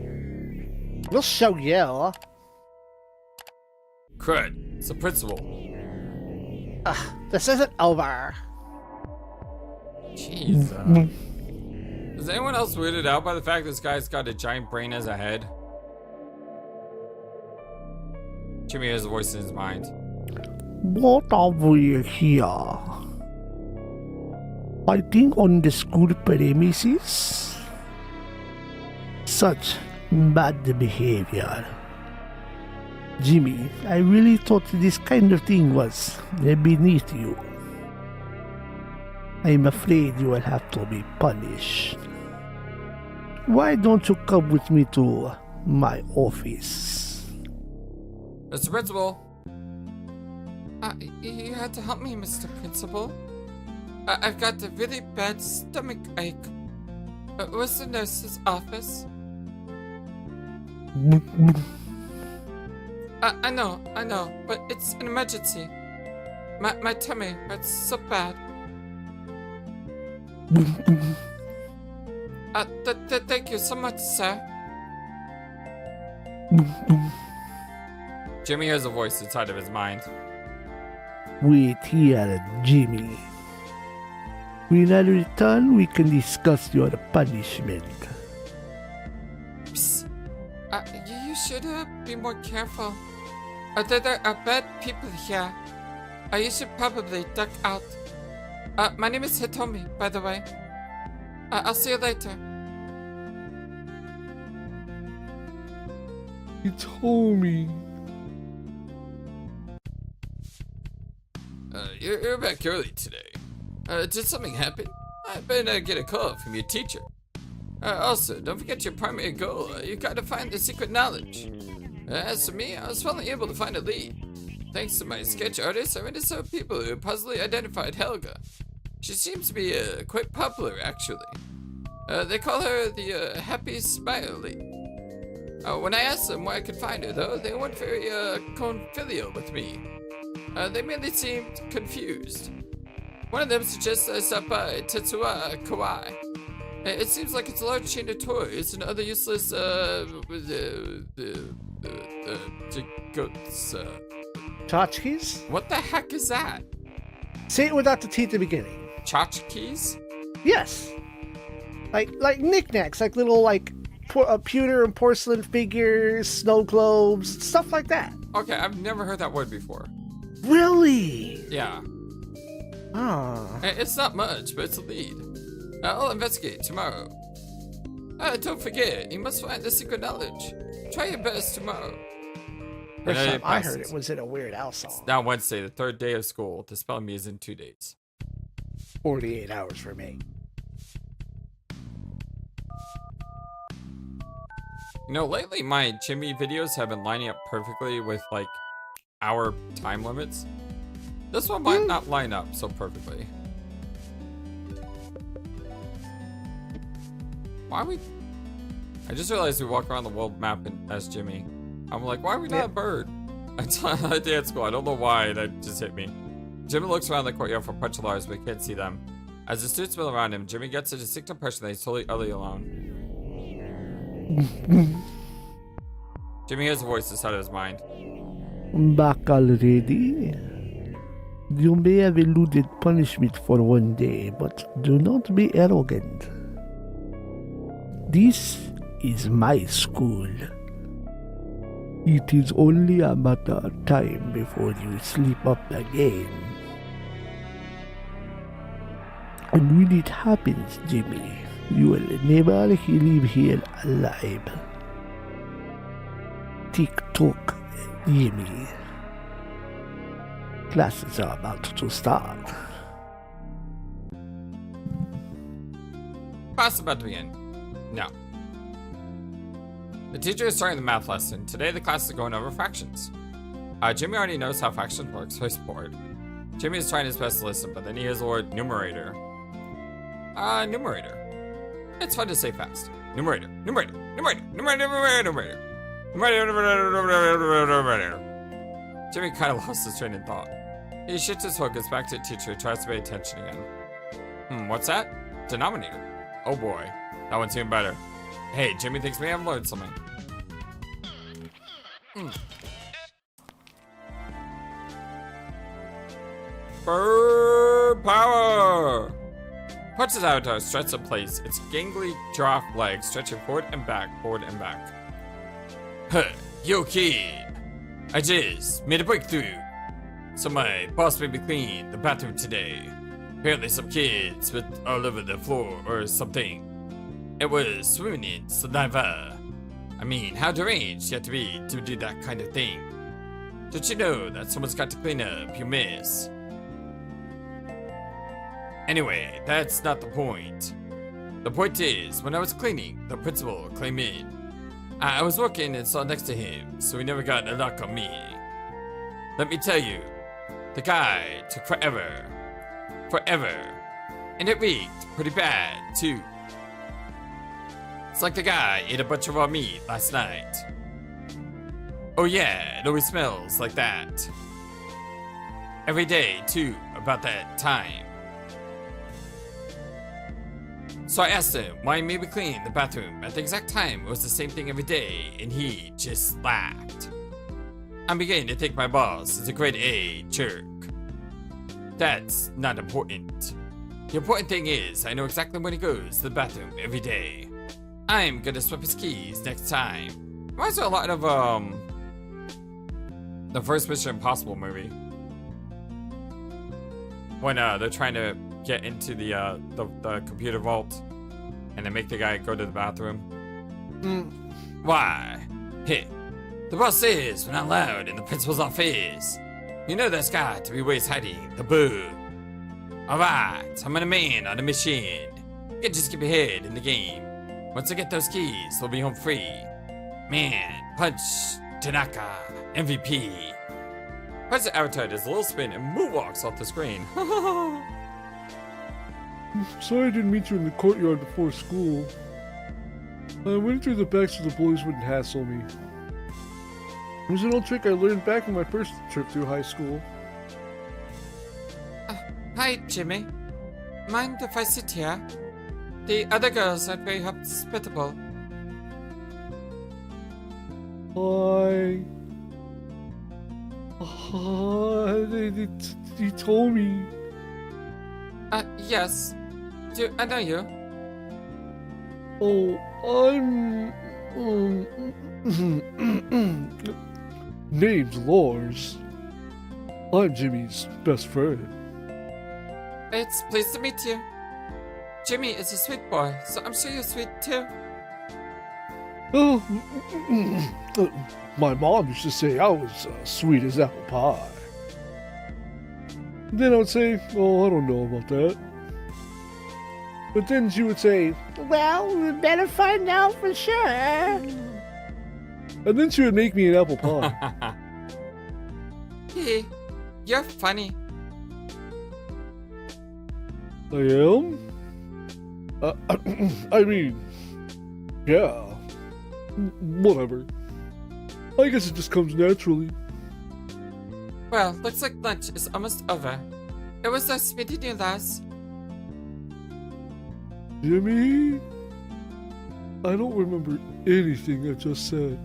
S2: We'll show you.
S1: Crud, it's the principal.
S2: This isn't over.
S1: Jeez. Is anyone else weirded out by the fact this guy's got a giant brain as a head? Jimmy has a voice in his mind.
S3: What are we here? Fighting on the school premises? Such bad behavior. Jimmy, I really thought this kind of thing was beneath you. I'm afraid you will have to be punished. Why don't you come with me to my office?
S1: Mr. Principal. You had to help me, Mr. Principal. I've got a really bad stomach ache. Where's the nurse's office? I know, but it's an emergency. My tummy hurts so bad. Thank you so much, sir. Jimmy hears a voice inside of his mind.
S3: Wait here, Jimmy. When I return, we can discuss your punishment.
S1: Psst. You should be more careful. There are bad people here. You should probably duck out. My name is Hitomi, by the way. I'll see you later.
S3: It's homie.
S1: You're back early today. Did something happen? I better get a call from your teacher. Also, don't forget your primary goal. You gotta find the secret knowledge. As for me, I was finally able to find a lead. Thanks to my sketch artist, I ran into some people who puzzily identified Helga. She seems to be quite popular, actually. They call her the Happy Smiley. When I asked them where I could find her, though, they weren't very confilial with me. They merely seemed confused. One of them suggests Zappa Tetsuya Kawaii. It seems like it's a large chain of toys and other useless
S2: Tchotchkes?
S1: What the heck is that?
S2: Say it without the T at the beginning.
S1: Tchotchkes?
S2: Yes. Like knickknacks, like little pewter and porcelain figures, snow globes, stuff like that.
S1: Okay, I've never heard that word before.
S2: Really?
S1: Yeah.
S2: Ah.
S1: It's not much, but it's a lead. I'll investigate tomorrow. Don't forget, you must find the secret knowledge. Try your best tomorrow.
S2: First time I heard it was in a Weird Al song.
S1: It's now Wednesday, the third day of school. The spelling bee is in 2 days.
S2: 48 hours for me.
S1: You know, lately my Jimmy videos have been lining up perfectly with like our time limits. This one might not line up so perfectly. Why are we... I just realized we walk around the world map as Jimmy. I'm like, why are we not a bird? It's on a day at school. I don't know why that just hit me. Jimmy looks around the courtyard for punchlars, but he can't see them. As the students mill around him, Jimmy gets a distinct impression that he's totally utterly alone. Jimmy hears a voice inside of his mind.
S3: Back already? You may have eluded punishment for one day, but do not be arrogant. This is my school. It is only a matter of time before you slip up again. And when it happens, Jimmy, you will never leave here alive. Tick-tock, Jimmy. Classes are about to start.
S1: Class about to begin. No. The teacher is starting the math lesson. Today the class is going over fractions. Jimmy already knows how fractions work, so he's bored. Jimmy is trying his best to listen, but then he hears the word numerator. Numerator. It's fun to say fast. Numerator, numerator, numerator, numerator, numerator, numerator. Jimmy kind of lost his train of thought. He shifts his focus back to the teacher who tries to pay attention again. What's that? Denominator. Oh boy. That one's even better. Hey, Jimmy thinks maybe I've learned something. Bird power! Punches out, stretches in place. Its gangly giraffe legs stretching forward and back, forward and back. Huh, yo kid! I just made a breakthrough. So my boss made me clean the bathroom today. Apparently some kids spit all over the floor or something. It was swimming in saliva. I mean, how deranged you have to be to do that kind of thing? Don't you know that someone's got to clean up your mess? Anyway, that's not the point. The point is, when I was cleaning, the principal came in. I was working and saw next to him, so he never got a lock on me. Let me tell you, the guy took forever. Forever. And it reeked pretty bad, too. It's like the guy ate a bunch of raw meat last night. Oh yeah, it always smells like that. Every day, too, about that time. So I asked him why he made me clean the bathroom at the exact time it was the same thing every day, and he just laughed. I'm beginning to think my boss is a grade A jerk. That's not important. The important thing is I know exactly when he goes to the bathroom every day. I'm gonna swap his keys next time. Reminds me a lot of the first Mission Impossible movie. When they're trying to get into the computer vault and they make the guy go to the bathroom. Why? Hey, the boss says we're not allowed in the principal's office. You know that's got to be where he's hiding the bug. Alright, I'm on a man on a mission. You can just keep your head in the game. Once I get those keys, we'll be home free. Man, punch Tanaka, MVP. President Avatar does a little spin and moonwalks off the screen.
S3: Sorry I didn't meet you in the courtyard before school. I went through the back so the boys wouldn't hassle me. It was an old trick I learned back on my first trip through high school.
S1: Hi, Jimmy. Mind if I sit here? The other girls aren't very hospitable.
S3: Hi. He told me.
S1: Yes. Do I know you?
S3: Oh, I'm... Name's Lars. I'm Jimmy's best friend.
S1: It's pleased to meet you. Jimmy is a sweet boy, so I'm sure you're sweet too.
S3: Oh, my mom used to say I was sweet as apple pie. Then I would say, oh, I don't know about that. But then she would say,
S2: Well, we better find out for sure.
S3: and then she would make me an apple pie.
S1: Hey, you're funny.
S3: I am? I mean, yeah. Whatever. I guess it just comes naturally.
S1: Well, looks like lunch is almost over. It was nice meeting you, Lars.
S3: Jimmy? I don't remember anything I just said.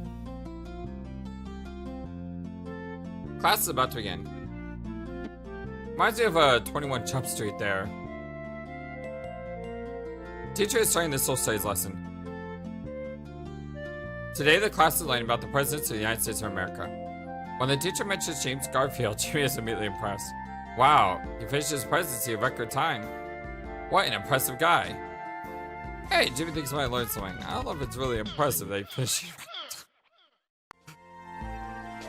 S1: Class is about to begin. Reminds me of 21 Jump Street there. Teacher is starting the social studies lesson. Today the class is learning about the presidents of the United States of America. When the teacher mentions James Garfield, Jimmy is immediately impressed. Wow, he finished his presidency in record time. What an impressive guy. Hey, Jimmy thinks he might learn something. I don't know if it's really impressive that he finished it.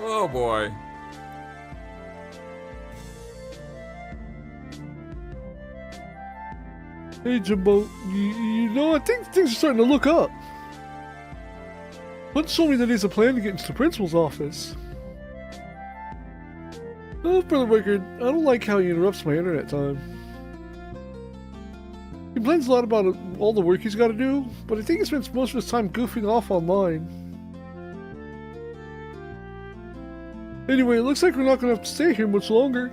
S1: Oh boy.
S3: Hey Jimbo, you know, I think things are starting to look up. Hunt told me that he has a plan to get into the principal's office. Oh, for the record, I don't like how he interrupts my internet time. He complains a lot about all the work he's got to do, but I think he spends most of his time goofing off online. Anyway, it looks like we're not going to have to stay here much longer.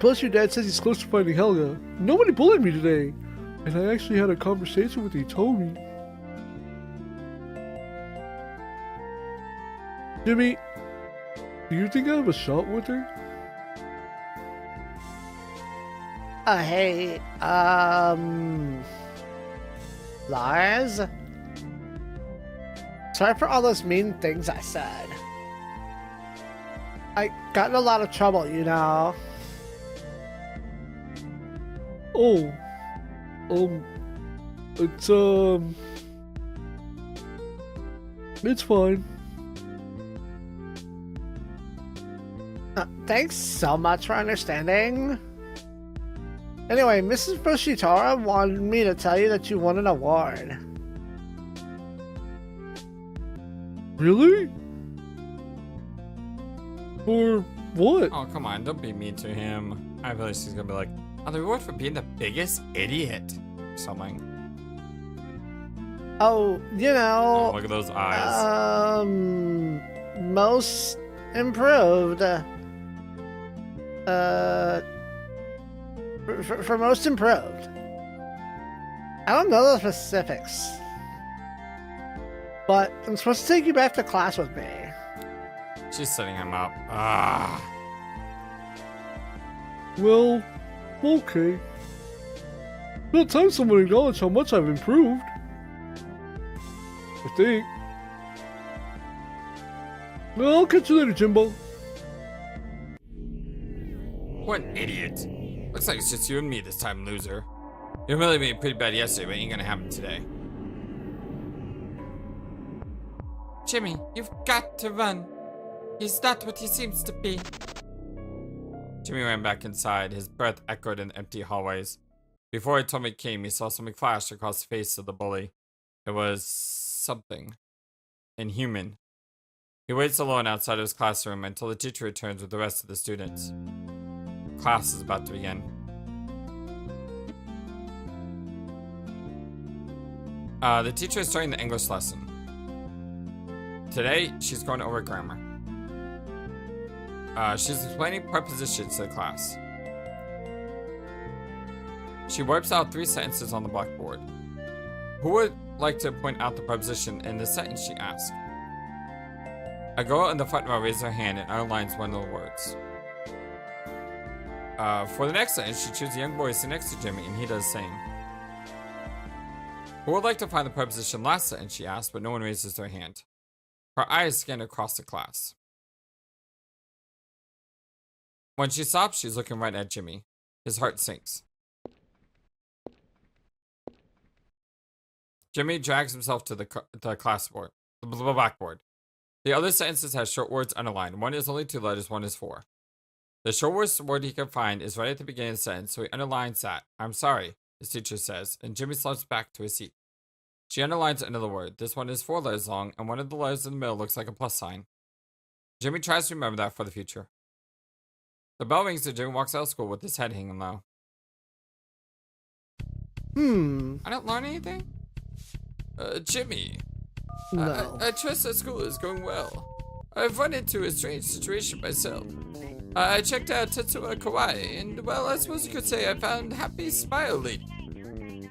S3: Plus, your dad says he's close to finding Helga. Nobody bullied me today, and I actually had a conversation with Hitomi. Jimmy, do you think I have a shot with her?
S2: Hey, Lars? Sorry for all those mean things I said. I got in a lot of trouble, you know.
S3: Oh, it's fine.
S2: Thanks so much for understanding. Anyway, Mrs. Bushitora wanted me to tell you that you won an award.
S3: Really? For what?
S1: Oh, come on, don't be mean to him. I feel like she's gonna be like, oh, the reward for being the biggest idiot. Or something.
S2: Oh, you know.
S1: Oh, look at those eyes.
S2: Most improved. For most improved. I don't know the specifics. But I'm supposed to take you back to class with me.
S1: She's setting him up. Ah.
S3: Well, okay. About time someone acknowledged how much I've improved. I think. Well, I'll catch you later, Jimbo.
S1: What an idiot. Looks like it's just you and me this time, loser. You humiliated me pretty bad yesterday, but it ain't gonna happen today. Jimmy, you've got to run. He's not what he seems to be. Jimmy ran back inside. His breath echoed in empty hallways. Before Atomic came, he saw something flash across the face of the bully. It was something inhuman. He waits alone outside of his classroom until the teacher returns with the rest of the students. Class is about to begin. The teacher is starting the English lesson. Today, she's going over grammar. She's explaining prepositions to the class. She wipes out 3 sentences on the blackboard. Who would like to point out the preposition in the sentence, she asked. A girl in the front row raises her hand and underlines one of the words. For the next sentence, she chooses a young boy sitting next to Jimmy, and he does the same. Who would like to find the preposition last sentence, she asked, but no one raises their hand. Her eyes scan across the class. When she stops, she's looking right at Jimmy. His heart sinks. Jimmy drags himself to the blackboard. The other sentences have short words underlined. One is only 2 letters, one is 4. The shortest word he can find is right at the beginning of the sentence, so he underlines that. I'm sorry, his teacher says, and Jimmy slumps back to his seat. She underlines another word. This one is 4 letters long, and one of the letters in the middle looks like a plus sign. Jimmy tries to remember that for the future. The bell rings and Jimmy walks out of school with his head hanging low. I don't learn anything? Jimmy.
S2: No.
S1: I trust that school is going well. I've run into a strange situation myself. I checked out Tetsuya Kawaii, and well, I suppose you could say I found Happy Smile Lady.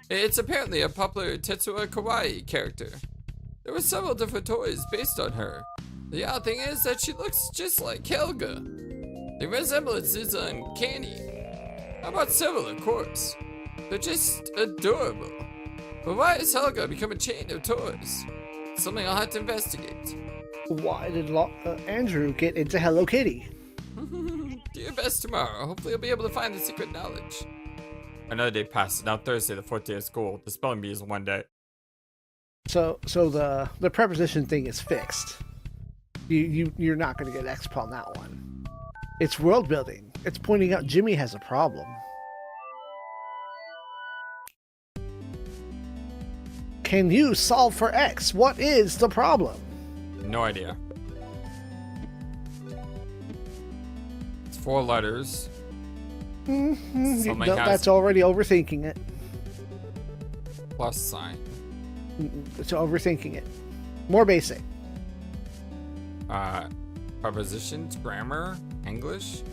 S1: It's apparently a popular Tetsuya Kawaii character. There were several different toys based on her. The odd thing is that she looks just like Helga. The resemblance is uncanny. How about several, of course? They're just adorable. But why has Helga become a chain of toys? Something I'll have to investigate.
S2: Why did Andrew get into Hello Kitty?
S1: Do your best tomorrow. Hopefully you'll be able to find the secret knowledge. Another day passes. Now Thursday, the 4th day of school. The spelling bee is 1 day.
S2: So the preposition thing is fixed. You're not going to get exp on that one. It's world building. It's pointing out Jimmy has a problem. Can you solve for X? What is the problem?
S1: No idea. It's 4 letters.
S2: That's already overthinking it.
S1: Plus sign.
S2: It's overthinking it. More basic.
S1: Prepositions, grammar, English.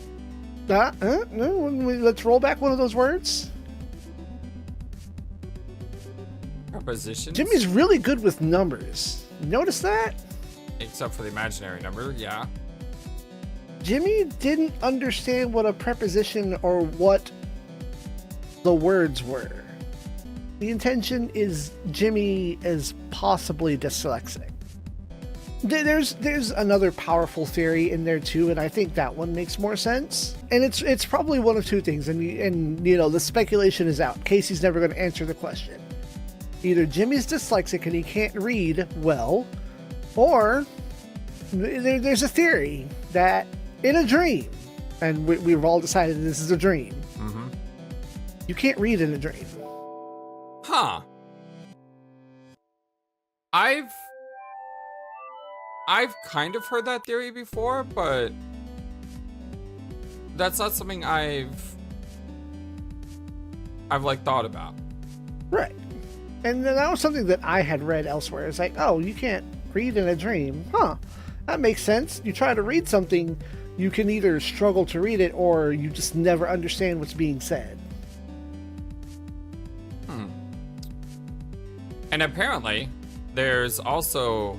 S2: No, let's roll back one of those words.
S1: Prepositions.
S2: Jimmy's really good with numbers. Notice that?
S1: Except for the imaginary number, yeah.
S2: Jimmy didn't understand what a preposition or what the words were. The intention is Jimmy is possibly dyslexic. There's another powerful theory in there too, and I think that one makes more sense. And it's probably one of two things, and you know, the speculation is out. Kasey's never going to answer the question. Either Jimmy's dyslexic and he can't read well, or there's a theory that in a dream, and we've all decided this is a dream.
S1: Mm-hmm.
S2: You can't read in a dream.
S1: Huh. I've kind of heard that theory before, but that's not something I've like thought about.
S2: Right. And that was something that I had read elsewhere. It's like, oh, you can't read in a dream. Huh. That makes sense. You try to read something, you can either struggle to read it or you just never understand what's being said.
S1: And apparently, there's also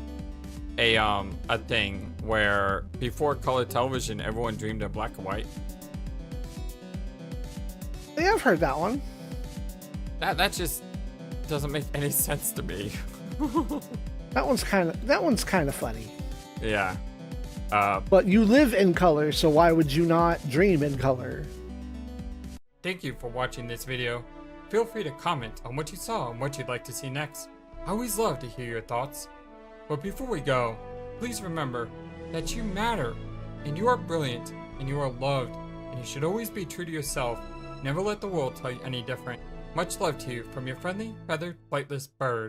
S1: a thing where before color television, everyone dreamed in black and white.
S2: Yeah, I've heard that one.
S1: That just doesn't make any sense to me.
S2: That one's kind of funny.
S1: Yeah.
S2: But you live in color, so why would you not dream in color?
S1: Thank you for watching this video. Feel free to comment on what you saw and what you'd like to see next. I always love to hear your thoughts. But before we go, please remember that you matter, and you are brilliant, and you are loved, and you should always be true to yourself. Never let the world tell you any different. Much love to you from your friendly, feathered, flightless bird.